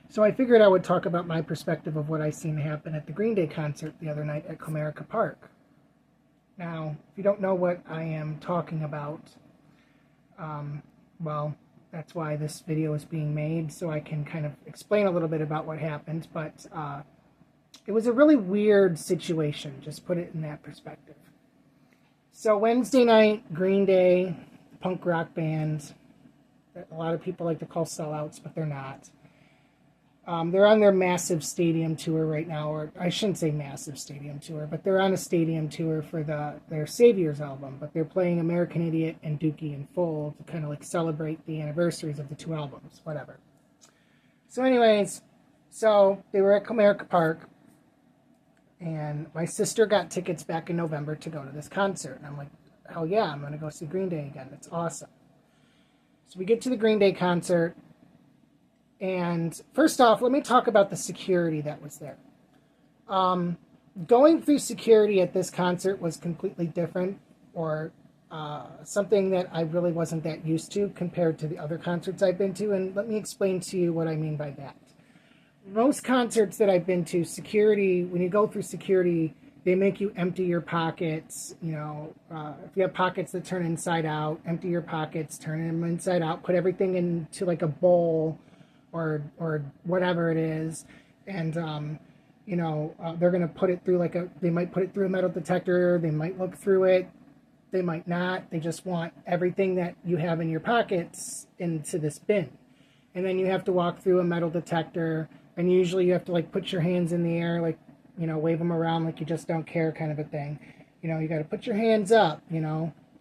So I figured I would talk about my perspective of what I seen happen at the Green Day concert the other night at Comerica Park. Now, if you don't know what I am talking about, um, well, that's why this video is being made, so I can kind of explain a little bit about what happened. But it was a really weird situation, just put it in that perspective. So Wednesday night, Green Day, punk rock band that a lot of people like to call sellouts, but they're not. They're on their massive stadium tour right now, or I shouldn't say massive stadium tour, but they're on a stadium tour for their Saviors album. But they're playing American Idiot and Dookie in full to kind of like celebrate the anniversaries of the two albums, whatever. So, anyways, so they were at Comerica Park, and my sister got tickets back in November to go to this concert, and I'm like, hell yeah, I'm gonna go see Green Day again. That's awesome. So we get to the Green Day concert. And first off, let me talk about the security that was there. Going through security at this concert was completely different, or something that I really wasn't that used to compared to the other concerts I've been to. And let me explain to you what I mean by that. Most concerts that I've been to, security, when you go through security, they make you empty your pockets. If you have pockets that turn inside out, empty your pockets, turn them inside out, put everything into like a bowl or whatever it is, and they're going to put it through they might put it through a metal detector, they might look through it, they might not, they just want everything that you have in your pockets into this bin. And then you have to walk through a metal detector, and usually you have to like put your hands in the air, like, wave them around like you just don't care kind of a thing. You got to put your hands up,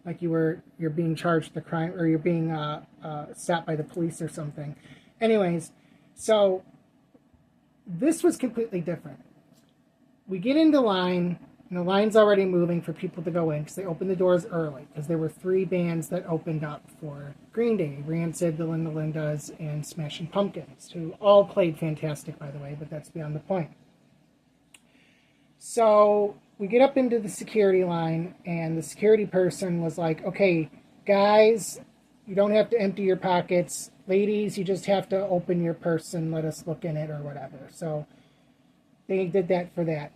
like you're being charged the crime, or you're being stopped by the police or something. Anyways, so this was completely different. We get into line, and the line's already moving for people to go in because they opened the doors early, because there were 3 bands that opened up for Green Day: Rancid, the Linda Lindas, and Smashing Pumpkins, who all played fantastic, by the way, but that's beyond the point. So we get up into the security line, and the security person was like, okay, guys, you don't have to empty your pockets. Ladies, you just have to open your purse and let us look in it or whatever. So they did that for that.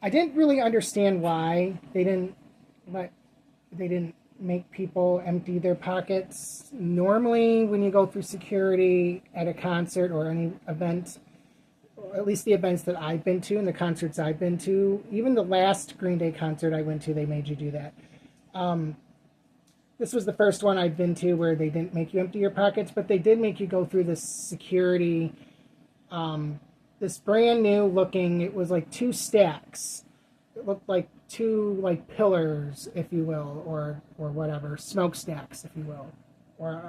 I didn't really understand why they didn't make people empty their pockets. Normally, when you go through security at a concert or any event, or at least the events that I've been to and the concerts I've been to, even the last Green Day concert I went to, they made you do that. This was the first one I'd been to where they didn't make you empty your pockets, but they did make you go through this security, this brand new looking, it was like 2 stacks. It looked like 2 like pillars, if you will, or whatever, smokestacks, if you will, or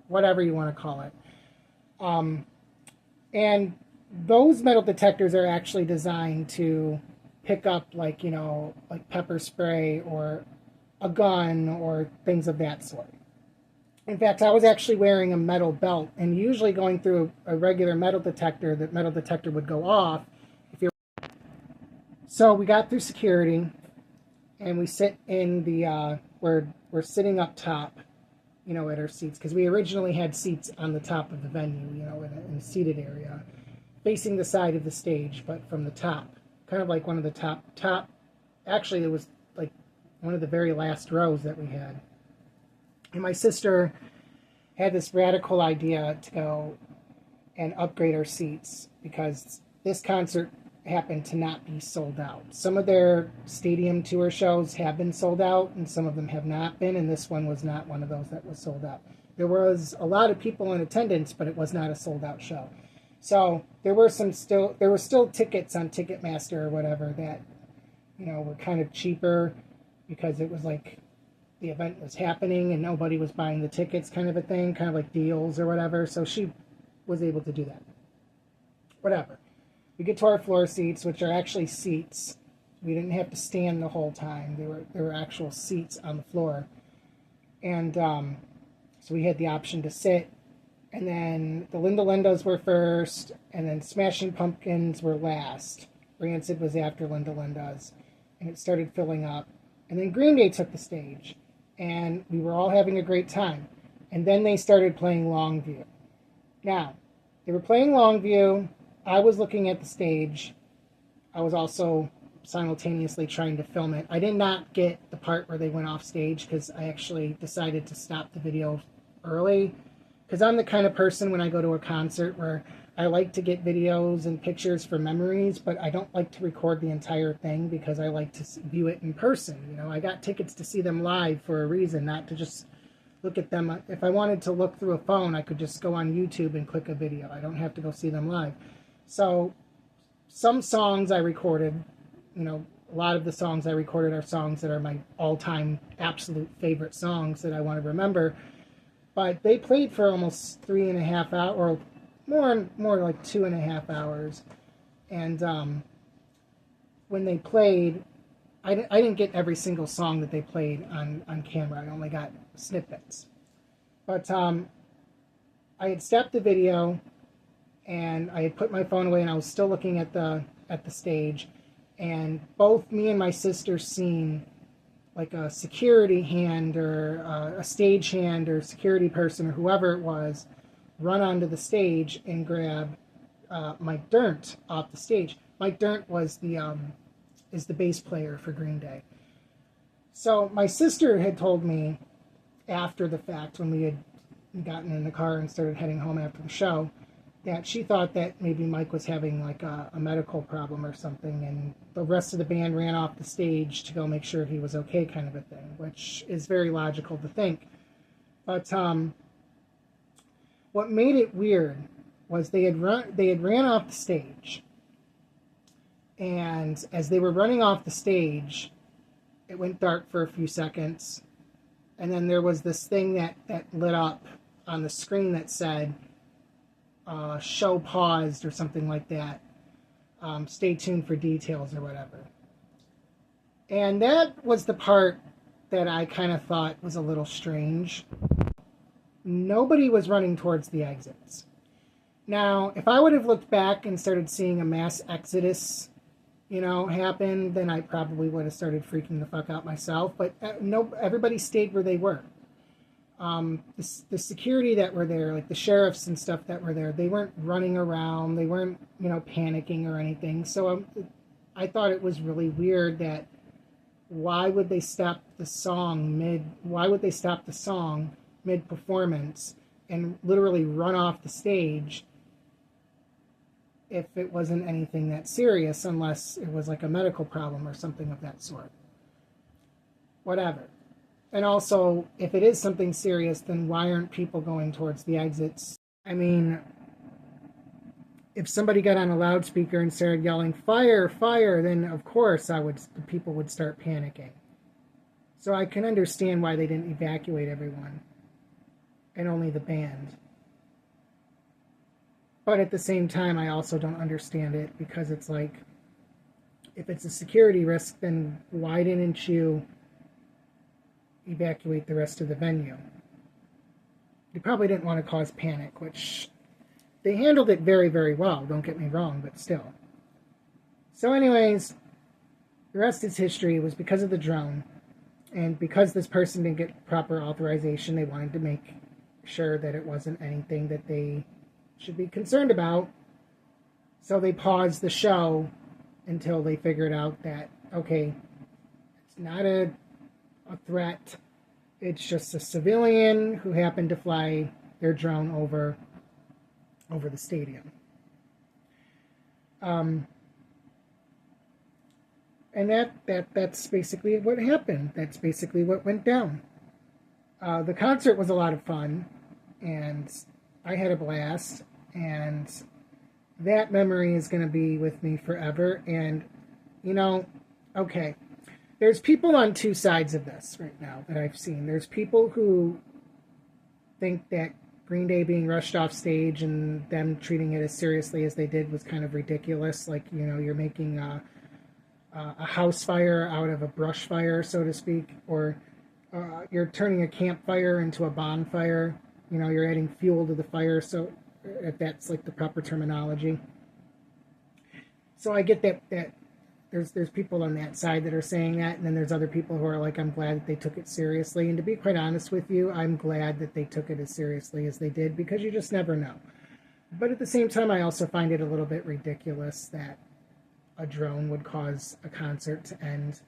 whatever you want to call it. And those metal detectors are actually designed to pick up like pepper spray or a gun or things of that sort. In fact, I was actually wearing a metal belt, and usually going through a regular metal detector, that metal detector would go off. So we got through security, and we sit in the we're sitting up top, at our seats, because we originally had seats on the top of the venue, in a seated area, facing the side of the stage, but from the top, kind of like one of the top. Actually, it was like one of the very last rows that we had. And my sister had this radical idea to go and upgrade our seats, because this concert happened to not be sold out. Some of their stadium tour shows have been sold out, and some of them have not been, and this one was not one of those that was sold out. There was a lot of people in attendance, but it was not a sold out show. So there were still tickets on Ticketmaster or whatever that were kind of cheaper, because it was like the event was happening and nobody was buying the tickets, kind of a thing, kind of like deals or whatever. So she was able to do that. Whatever. We get to our floor seats, which are actually seats. We didn't have to stand the whole time. There were actual seats on the floor. And so we had the option to sit. And then the Linda Lindas were first, and then Smashing Pumpkins were last. Rancid was after Linda Lindas. And it started filling up. And then Green Day took the stage, and we were all having a great time. And then they started playing Longview. Now, They were playing Longview. I was looking at the stage. I was also simultaneously trying to film it. I did not get the part where they went off stage because I actually decided to stop the video early. Because I'm the kind of person when I go to a concert where I like to get videos and pictures for memories, but I don't like to record the entire thing because I like to view it in person. You know, I got tickets to see them live for a reason, not to just look at them. If I wanted to look through a phone, I could just go on YouTube and click a video. I don't have to go see them live. So some songs I recorded, you know, a lot of the songs I recorded are songs that are my all-time absolute favorite songs that I want to remember. But they played for almost 3.5 hours, or more like 2.5 hours. And when they played, I didn't get every single song that they played on camera. I only got snippets. But I had stopped the video, and I had put my phone away, and I was still looking at the stage. And both me and my sister seen like a security hand or a stage hand or security person or whoever it was run onto the stage and grab Mike Dirnt off the stage. Mike Dirnt was is the bass player for Green Day. So my sister had told me after the fact, when we had gotten in the car and started heading home after the show, that she thought that maybe Mike was having like a medical problem or something, and the rest of the band ran off the stage to go make sure he was okay, kind of a thing, which is very logical to think. But what made it weird was they had ran off the stage, and as they were running off the stage, it went dark for a few seconds, and then there was this thing that lit up on the screen that said, show paused or something like that. Stay tuned for details or whatever. And that was the part that I kind of thought was a little strange. Nobody was running towards the exits. Now, if I would have looked back and started seeing a mass exodus, you know, happen, then I probably would have started freaking the fuck out myself. But no, everybody stayed where they were. The security that were there, like the sheriffs and stuff that were there, they weren't running around, they weren't, you know, panicking or anything. So I thought it was really weird that why would they stop the song mid performance and literally run off the stage if it wasn't anything that serious, unless it was like a medical problem or something of that sort. Whatever. And also, if it is something serious, then why aren't people going towards the exits? I mean, if somebody got on a loudspeaker and started yelling, "Fire, fire," then of course the people would start panicking. So I can understand why they didn't evacuate everyone, and only the band. But at the same time, I also don't understand it, because it's like, if it's a security risk, then why didn't you evacuate the rest of the venue? They probably didn't want to cause panic, which they handled it very, very well, don't get me wrong, but still. So anyways, the rest is history. It was because of the drone, and because this person didn't get proper authorization, they wanted to make sure that it wasn't anything that they should be concerned about. So they paused the show until they figured out that, okay, it's not a threat. It's just a civilian who happened to fly their drone over the stadium. And that's basically what happened. That's basically what went down. The concert was a lot of fun, and I had a blast, and that memory is going to be with me forever. And, you know, okay, there's people on two sides of this right now that I've seen. There's people who think that Green Day being rushed off stage and them treating it as seriously as they did was kind of ridiculous. Like, you know, you're making a house fire out of a brush fire, so to speak, or you're turning a campfire into a bonfire. You know, you're adding fuel to the fire, so if that's like the proper terminology. So I get that there's people on that side that are saying that, and then there's other people who are like, I'm glad that they took it seriously. And to be quite honest with you, I'm glad that they took it as seriously as they did, because you just never know. But at the same time, I also find it a little bit ridiculous that a drone would cause a concert to end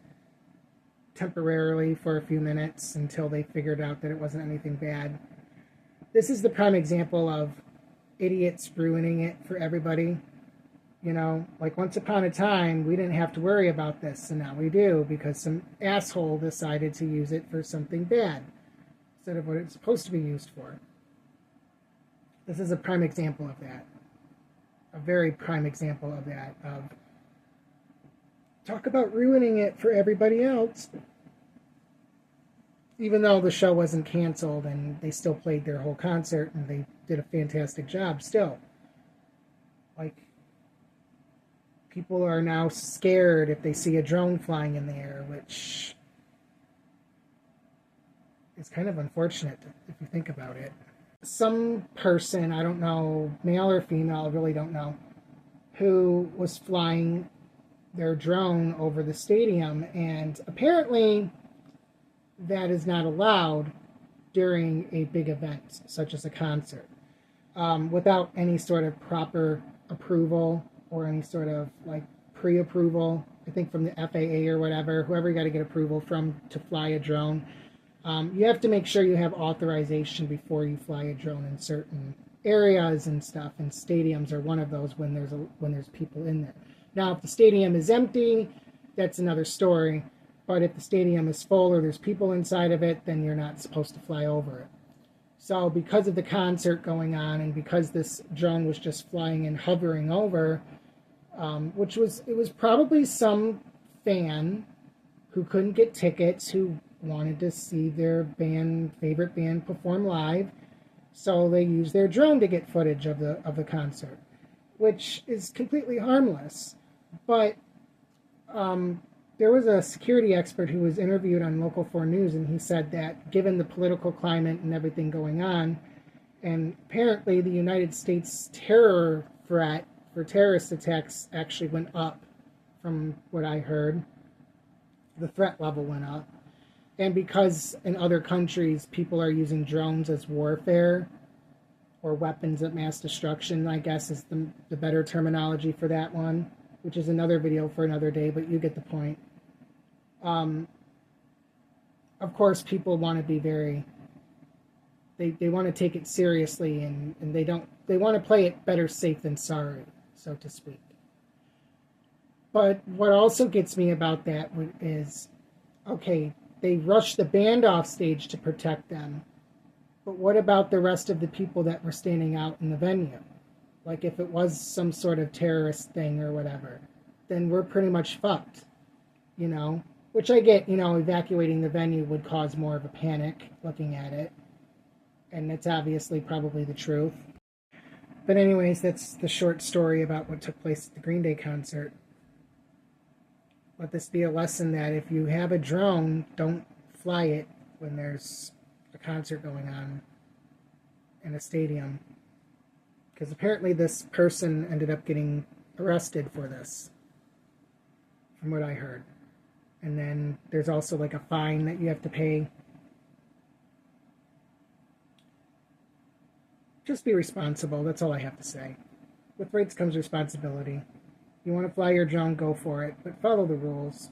temporarily for a few minutes until they figured out that it wasn't anything bad. This is the prime example of idiots ruining it for everybody. You know, like once upon a time, we didn't have to worry about this, and now we do because some asshole decided to use it for something bad instead of what it's supposed to be used for. This is a prime example of that. A very prime example of that. Of talk about ruining it for everybody else. Even though the show wasn't canceled and they still played their whole concert and they did a fantastic job still. Like, people are now scared if they see a drone flying in the air, which is kind of unfortunate if you think about it. Some person, I don't know, male or female, I really don't know, who was flying their drone over the stadium, and apparently that is not allowed during a big event, such as a concert, without any sort of proper approval or any sort of like pre-approval, I think from the FAA or whatever, whoever you got to get approval from to fly a drone. You have to make sure you have authorization before you fly a drone in certain areas and stuff, and stadiums are one of those when there's people in there. Now, if the stadium is empty, that's another story. But if the stadium is full or there's people inside of it, then you're not supposed to fly over it. So because of the concert going on and because this drone was just flying and hovering over, it was probably some fan who couldn't get tickets, who wanted to see their favorite band perform live, so they used their drone to get footage of the concert, which is completely harmless. But there was a security expert who was interviewed on Local 4 News, and he said that given the political climate and everything going on, and apparently the United States terror threat for terrorist attacks actually went up from what I heard. The threat level went up. And because in other countries people are using drones as warfare or weapons of mass destruction, I guess is the better terminology for that one, which is another video for another day, but you get the point. Of course, people want to be they want to take it seriously, and they want to play it better safe than sorry, so to speak. But what also gets me about that is, okay, they rushed the band off stage to protect them, but what about the rest of the people that were standing out in the venue? Like, if it was some sort of terrorist thing or whatever, then we're pretty much fucked, you know? Which I get, you know, evacuating the venue would cause more of a panic looking at it. And that's obviously probably the truth. But anyways, that's the short story about what took place at the Green Day concert. Let this be a lesson that if you have a drone, don't fly it when there's a concert going on in a stadium. Because apparently this person ended up getting arrested for this, from what I heard. And then there's also like a fine that you have to pay. Just be responsible. That's all I have to say. With rights comes responsibility. You want to fly your drone, go for it, but follow the rules.